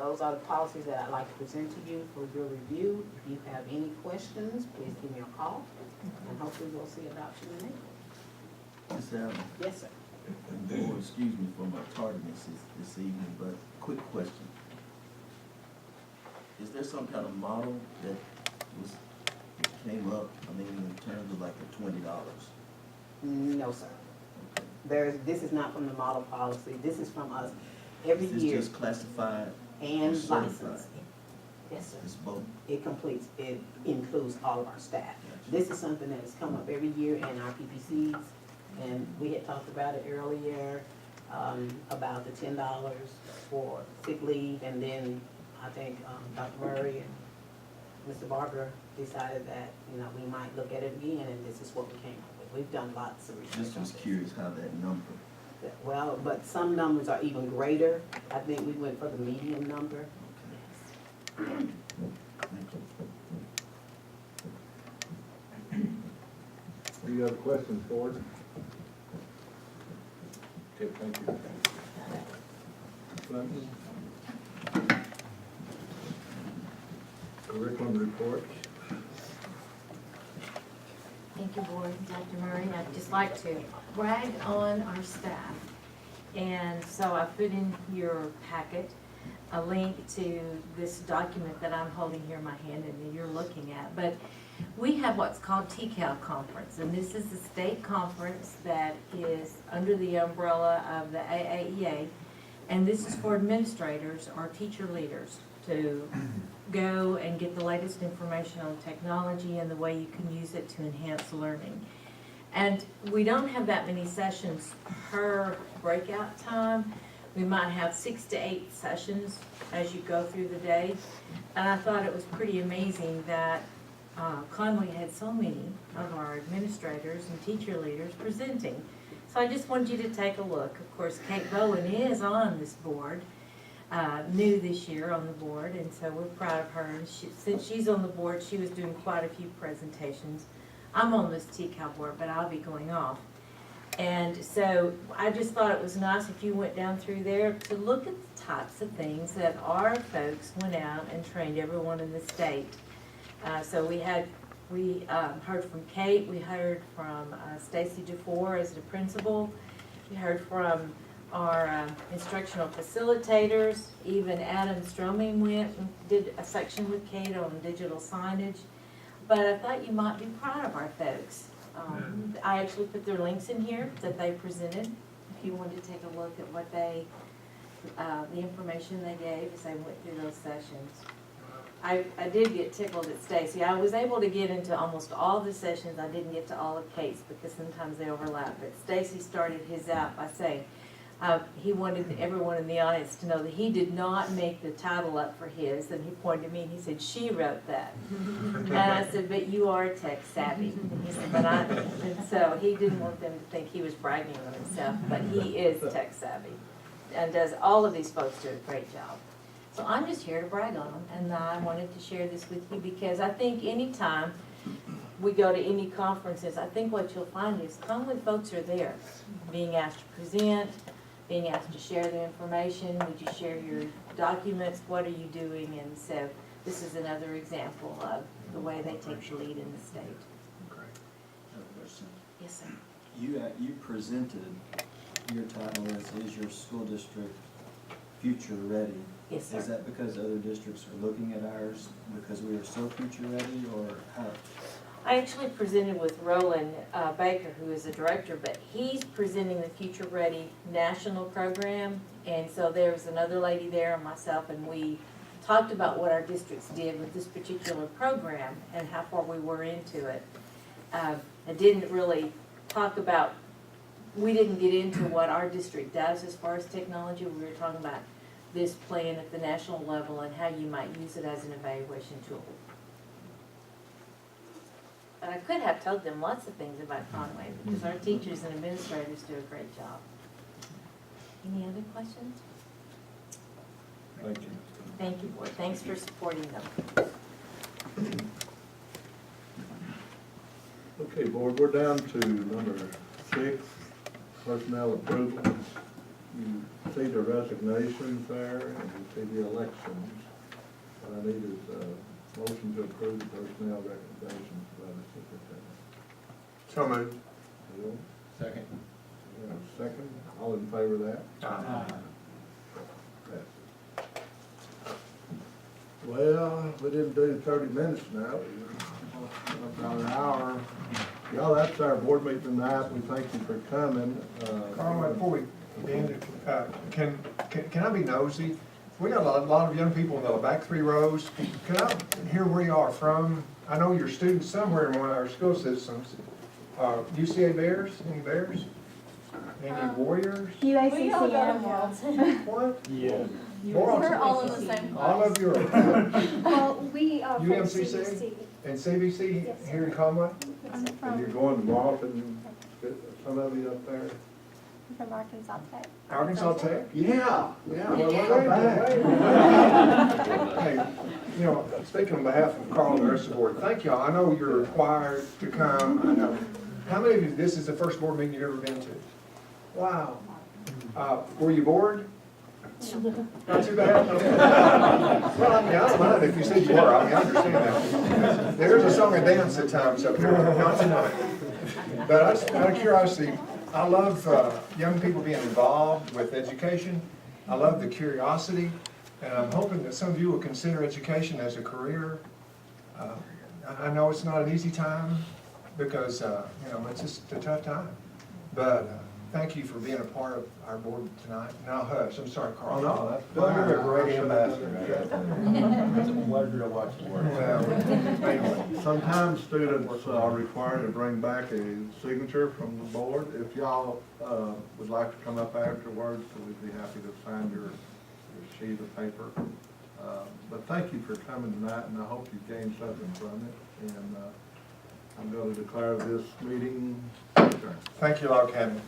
those are the policies that I'd like to present to you for your review. If you have any questions, please give me a call, and hopefully we'll see adoption in April. Ms. Allen, Yes, sir. Board, excuse me for my tardiness this evening, but quick question. Is there some kind of model that came up, I mean, in terms of like the $20? No, sir. Okay. This is not from the model policy. This is from us every Is this year. just classified And or certified? licensed. Yes, sir. It's both? It includes all of our staff. Gotcha. This is something that has come up every year in our PPCs, and we had talked about it earlier, about the $10 for sick leave, and then I think Dr. Murray and Mr. Barber decided that, you know, we might look at it again, and this is what we came up with. We've done lots of research. Just was on this. curious how that number. Well, but some numbers are even greater. I think we went for the median number. Okay. Thank you. Any other questions, board? Okay, thank you. Clinton? Curriculum report. Thank you, Board. Dr. Murray, I'd just like to brag on our staff. And so I put in your packet a link to this document that I'm holding here in my hand and that you're looking at. But we have what's called TCAL conference, and this is a state conference that is under the umbrella of the AAEA. And this is for administrators or teacher leaders to go and get the latest information on technology and the way you can use it to enhance learning. And we don't have that many sessions per breakout time. We might have 6 to 8 sessions as you go through the day. And I thought it was pretty amazing that Conway had so many of our administrators and teacher leaders presenting. So I just wanted you to take a look. Of course, Kate Bowen is on this board, new this year on the board, and so we're proud of her. And since she's on the board, she was doing quite a few presentations. I'm on this TCAL board, but I'll be going off. And so I just thought it was nice if you went down through there to look at the types of things that our folks went out and trained everyone in the state. So we heard from Kate, we heard from Stacy DeFore as the principal, we heard from our instructional facilitators, even Adam Stroming went and did a section with Kate on digital signage. But I thought you might be proud of our folks. I actually put their links in here that they presented, if you wanted to take a look at what they, the information they gave as they went through those sessions. I did get tickled at Stacy. I was able to get into almost all the sessions. I didn't get to all of Kate's because sometimes they overlap. But Stacy started his out by saying he wanted everyone in the audience to know that he did not make the title up for his. And he pointed to me and he said, "She wrote that." And I said, "But you are tech savvy." And he said, "But I," and so he didn't want them to think he was bragging on himself, but he is tech savvy and does all of these folks do a great job. So I'm just here to brag on them, and I wanted to share this with you because I think anytime we go to any conferences, I think what you'll find is Conway folks are there, being asked to present, being asked to share the information. Would you share your documents? What are you doing? And so this is another example of the way they take the lead in the state. Yes, sir. You presented your title as is your school district future ready. Yes, sir. Is that because other districts are looking at ours because we are so future ready, or how? I actually presented with Roland Baker, who is the director, but he's presenting the Future Ready national program. And so there was another lady there and myself, and we talked about what our districts did with this particular program and how far we were into it. I didn't really talk about, we didn't get into what our district does as far as technology. We were talking about this plan at the national level and how you might use it as an evaluation tool. But I could have told them lots of things about Conway because our teachers and administrators do a great job. Any other questions? Thank you. Thank you, Board. Thanks for supporting them. Okay, board, we're down to number 6, personnel approval. You see the resignations there, and you see the elections. What I need is a motion to approve the personnel recommendations by the superintendent. So moved. Bill, Second. second, all in favor of that? Aye. Well, we didn't do 30 minutes now. About an hour. Y'all, that's our board meeting tonight. We thank you for coming. Conway, before we end it, can I be nosy? We got a lot of young people in the back 3 rows. Can I hear where you are from? I know you're students somewhere in one of our school systems. UCA Bears? Any Bears? Any Warriors? We all UACC go to animals. What? Yeah. We're all in the same class. All of you are Well, we are from UMCC? CBC. in CBC Yes. here in Conway? I'm And you're from, going to Marlton, some of you up there? from Arkansas Tech. Arkansas Tech? Yeah, Well, hey, you know, speaking on behalf of Carl and the rest of the board, thank y'all. I know you're required to come. I know. How many of you, this is the first board meeting you've ever been to? Wow. Were you bored? Not too bad? Well, I mean, I don't mind if you said you were. I mean, I understand that. There's a song and dance at times up here, not tonight. But I just, out of curiosity, I love young people being involved with education. I love the curiosity, and I'm hoping that some of you will consider education as a career. I know it's not an easy time because, you know, it's just a tough time. But thank you for being a part of our board tonight. Now hush, I'm sorry, Carl. Oh, no, that's Well, fine. you're a great ambassador. It's a pleasure to watch you work. Well, anyway. Sometimes students are required to bring back a signature from the board. If y'all would like to come up afterwards, we'd be happy to sign your sheet of paper. But thank you for coming tonight, and I hope you gained something from it. And I'm going to declare this meeting adjourned. Thank you, Log Cabin.